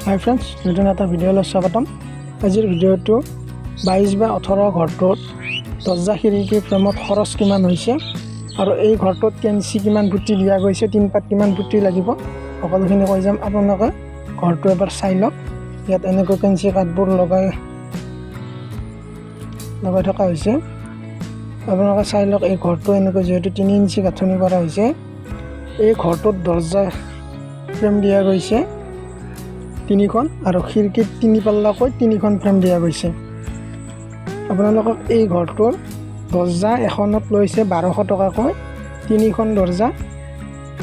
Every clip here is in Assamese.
হাই ফ্ৰেণ্ডছ, নতুন এটা ভিডিঅ'লৈ স্বাগতম। আজিৰ ভিডিঅ'টো 22/18 ঘৰটোত দৰ্জা খিৰিকী ফ্ৰেমত খৰচ কিমান হৈছে আৰু এই ঘৰটোত কেঞ্চি কিমান ফুটি দিয়া গৈছে, 3 পাত কিমান ফুটি লাগিব, সকলোখিনি কৈ যাম। আপোনালোকে ঘৰটো এবাৰ চাই লওক। ইয়াত এনেকৈ কেঞ্চি কাঠবোৰ লগাই থকা হৈছে। আপোনালোকে চাই লওক। এই ঘৰটো এনেকৈ যিহেতু 3 ইঞ্চি গাঁথনি কৰা হৈছে, এই ঘৰটোত দৰ্জা ফ্ৰেম দিয়া গৈছে 3খন আৰু খিৰিকীত 3 পাল্লাকৈ 3খন ফ্ৰেম দিয়া গৈছে। আপোনালোকক এই ঘৰটোৰ দৰ্জা এখনত লৈছে 1200 টকাকৈ, 3খন দৰ্জা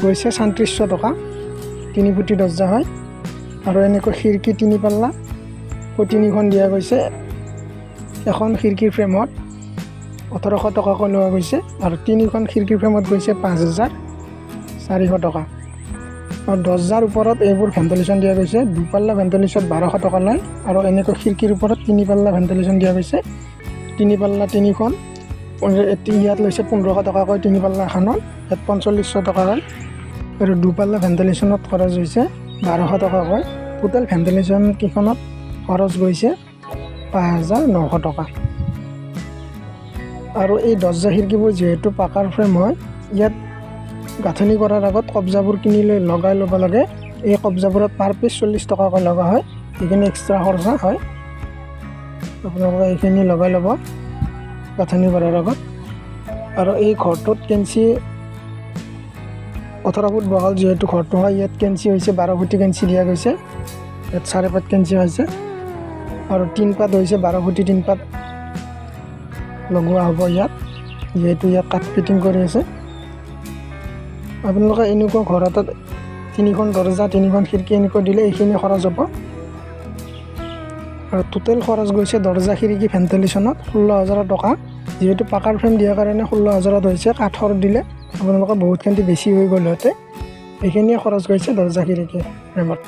গৈছে 3700 টকা। 3 ফুটি দৰ্জা হয় আৰু এনেকৈ খিৰিকী 3 পাল্লা 3খন দিয়া গৈছে। এখন খিৰিকীৰ ফ্ৰেমত 1800 টকাকৈ লোৱা গৈছে আৰু 3খন খিৰিকীৰ ফ্ৰেমত গৈছে 5400 টকা। আৰু দৰ্জাৰ ওপৰত এইবোৰ ভেণ্টিলেশ্যন দিয়া গৈছে। 2 পাল্লা ভেণ্টিলেশ্যন 1200 টকা লয় আৰু এনেকৈ খিৰিকীৰ ওপৰত 3 পাল্লা ভেণ্টিলেশ্যন দিয়া গৈছে। 3 পাল্লা 3খন ইয়াত লৈছে 1500 টকাকৈ, 3 পাল্লা এখনত ইয়াত 4500 টকা হয় আৰু 2 পাল্লা ভেণ্টিলেশ্যনত খৰচ হৈছে 1200 টকাকৈ। টোটেল ভেণ্টিলেশ্যন কেইখনত খৰচ গৈছে 5900 টকা। আৰু এই দৰ্জা খিৰিকীবোৰ যিহেতু পাকাৰ ফ্ৰেম হয়, ইয়াত গাঁথনি কৰাৰ আগত কব্জাবোৰ কিনি লৈ লগাই ল'ব লাগে। এই কব্জাবোৰত পাৰ পিচ 40 টকাকৈ লগা হয়। এইখিনি এক্সট্ৰা খৰচা হয়। আপোনালোকে এইখিনি লগাই ল'ব গাঁথনি কৰাৰ আগত। আৰু এই ঘৰটোত কেঞ্চি 18 ফুট বহল যিহেতু ঘৰটো হয়, ইয়াত কেঞ্চি হৈছে 12 ফুটি কেঞ্চি দিয়া গৈছে। ইয়াত 5.5 কেঞ্চি হৈছে আৰু 3 পাত হৈছে 12 ফুটি 3 পাত লগোৱা হ'ব ইয়াত, যিহেতু ইয়াত কাঠ ফিটিং কৰি আছে। আপোনালোকে এনেকুৱা ঘৰ এটাত 3খন দৰ্জা 3খন খিৰিকী এনেকৈ দিলে এইখিনি খৰচ হ'ব। আৰু টোটেল খৰচ গৈছে দৰ্জা খিৰিকী ভেণ্টিলেশ্যনত 16000 টকা। যিহেতু পাকাৰ ফ্ৰেম দিয়াৰ কাৰণে 16000 হৈছে। কাঠৰ দিলে আপোনালোকে বহুতখিনি বেছি হৈ গ'ল হতে। এইখিনিয়ে খৰচ গৈছে দৰ্জা খিৰিকী ফ্ৰেমত।